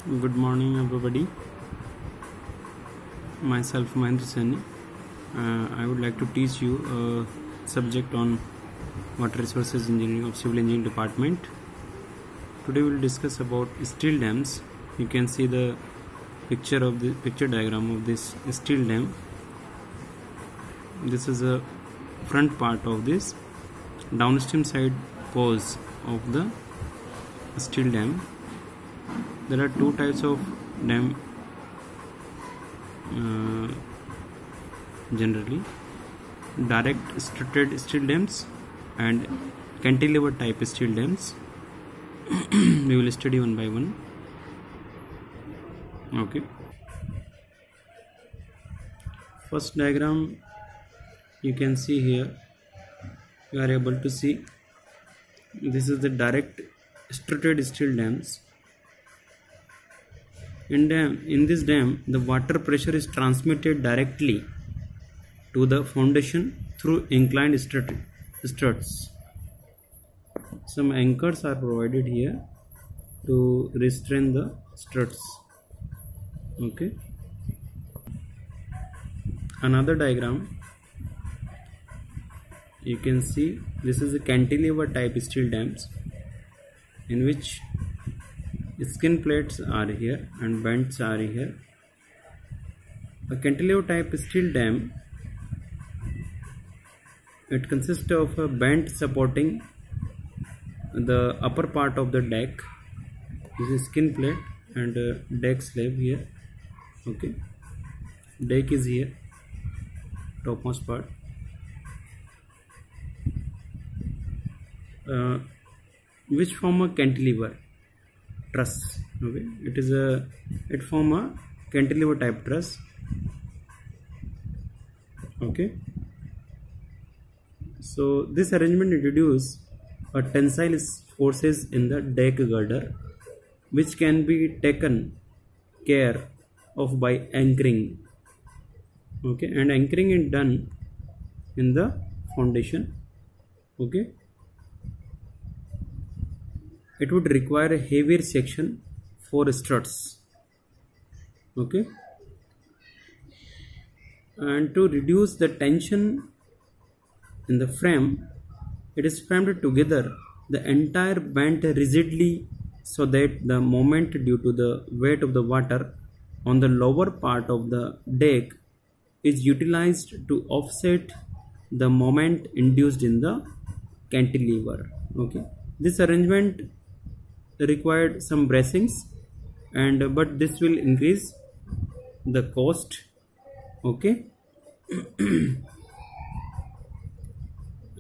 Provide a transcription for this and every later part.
Good morning, everybody. Myself, Mahendra Sani. I would like to teach you a subject on water resources engineering of civil engineering department. Today we will discuss about steel dams. You can see the picture diagram of this steel dam. This is a front part of this downstream side pose of the steel dam. There are two types of dam generally: direct strutted steel dams and cantilever type steel dams. We will study one by one. Okay. First diagram you can see here. You are able to see this is the direct strutted steel dams. In this dam, the water pressure is transmitted directly to the foundation through inclined struts. Some anchors are provided here to restrain the struts. Okay. Another diagram, you can see this is a cantilever type steel dams in which skin plates are here and bends are here. A cantilever type steel dam, it consists of a bend supporting the upper part of the deck. This is skin plate and deck slab here. Okay, deck is here, topmost part. Which form a cantilever truss. Okay, it form a cantilever type truss. Okay, so this arrangement introduces a tensile forces in the deck girder, which can be taken care of by anchoring. Okay, and anchoring is done in the foundation. Okay, it would require a heavier section for struts. Okay, and to reduce the tension in the frame, it is framed together the entire bent rigidly so that the moment due to the weight of the water on the lower part of the deck is utilized to offset the moment induced in the cantilever. Okay, this arrangement required some bracings, and but this will increase the cost. Okay,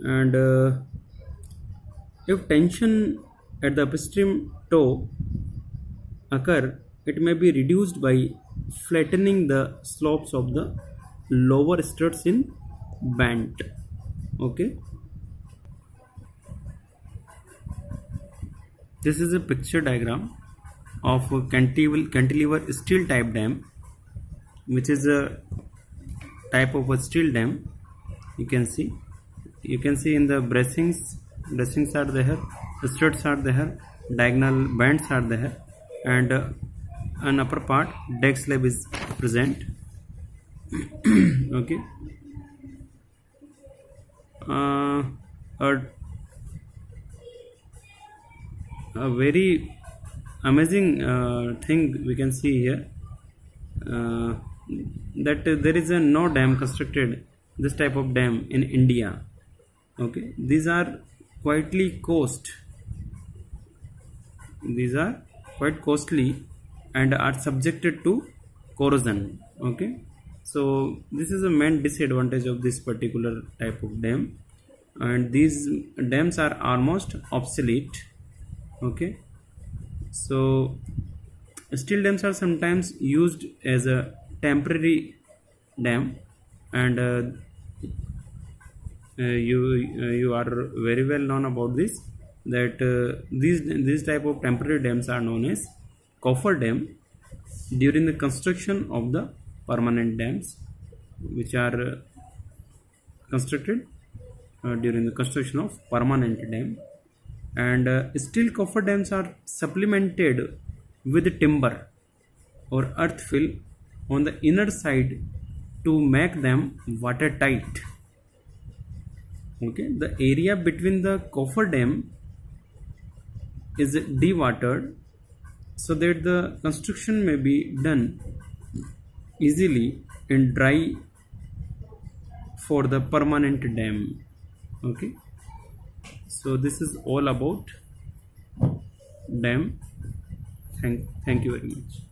and if tension at the upstream toe occur, it may be reduced by flattening the slopes of the lower struts in bent. Okay, this is a picture diagram of a cantilever steel type dam, which is a type of a steel dam. You can see in the bracings are there, the struts are there, diagonal bands are there, and an upper part deck slab is present. Okay, a very amazing thing we can see here, that there is no dam constructed this type of dam in India. Okay, these are quite costly and are subjected to corrosion. Okay, so this is a main disadvantage of this particular type of dam, and these dams are almost obsolete. Okay, so steel dams are sometimes used as a temporary dam, and you are very well known about this, that these type of temporary dams are known as coffer dam during the construction of the permanent dams, which are constructed during the construction of permanent dam. And steel coffer dams are supplemented with timber or earth fill on the inner side to make them watertight. Okay, the area between the cofferdam is dewatered so that the construction may be done easily and dry for the permanent dam. Okay, so this is all about dam. Thank you very much.